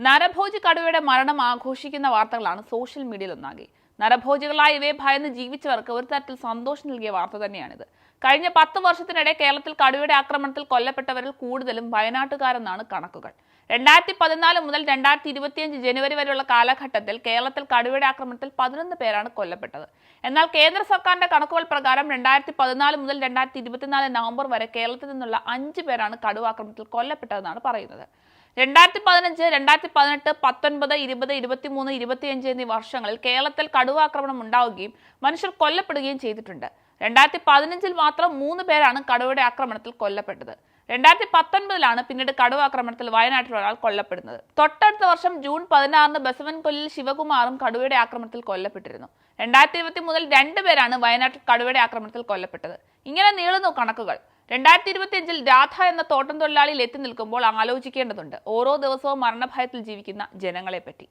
നരഭോജി കടുവയുടെ മരണം ആഘോഷിക്കുന്ന വാർത്തകളാണ് സോഷ്യൽ മീഡിയയിൽ ഒന്നാകെ. നരഭോജികളായി ഇവയെ ഭയന്ന് ജീവിച്ചവർക്ക് ഒരു തരത്തിൽ സന്തോഷം നൽകിയ വാർത്ത തന്നെയാണിത്. കഴിഞ്ഞ 10 വർഷത്തിനിടെ കേരളത്തിൽ കടുവയുടെ ആക്രമണത്തിൽ കൊല്ലപ്പെട്ടവരിൽ കൂടുതലും വയനാട്ടുകാരെന്നാണ് കണക്കുകൾ. 2014 മുതൽ 2025 ജനുവരി വരെയുള്ള കാലഘട്ടത്തിൽ കേരളത്തിൽ കടുവയുടെ ആക്രമണത്തിൽ 11 പേരാണ് കൊല്ലപ്പെട്ടത്. എന്നാൽ കേന്ദ്ര സർക്കാരിന്റെ കണക്കുകൾ പ്രകാരം 2014 മുതൽ 2024 നവംബർ വരെ കേരളത്തിൽ നിന്നുള്ള 5 പേരാണ് കടുവ ആക്രമണത്തിൽ കൊല്ലപ്പെട്ടതെന്നാണ് പറയുന്നത്. 2015, 2018, 19, 20, 23, 25 എന്നീ വർഷങ്ങളിൽ കേരളത്തിൽ കടുവ ആക്രമണം ഉണ്ടാവുകയും മനുഷ്യർ കൊല്ലപ്പെടുകയും ചെയ്തിട്ടുണ്ട്. 2015 മാത്രം 3 പേരാണ് കടുവയുടെ ആക്രമണത്തിൽ കൊല്ലപ്പെട്ടത്. 2019 പിന്നീട് കടുവ ആക്രമണത്തിൽ വയനാട്ടിൽ ഒരാൾ കൊല്ലപ്പെടുന്നത്. തൊട്ടടുത്ത വർഷം ജൂൺ 16 ബസവൻകൊല്ലിൽ ശിവകുമാറും കടുവയുടെ ആക്രമണത്തിൽ കൊല്ലപ്പെട്ടിരുന്നു. 2020 മുതൽ 2 പേരാണ് വയനാട്ടിൽ കടുവയുടെ ആക്രമണത്തിൽ കൊല്ലപ്പെട്ടത്. ഇങ്ങനെ നീളുന്നു കണക്കുകൾ. 2025 രാധ എന്ന തോട്ടം തൊഴിലാളിയിൽ എത്തി നിൽക്കുമ്പോൾ ആലോചിക്കേണ്ടതുണ്ട് ഓരോ ദിവസവും മരണഭയത്തിൽ ജീവിക്കുന്ന ജനങ്ങളെ പറ്റി.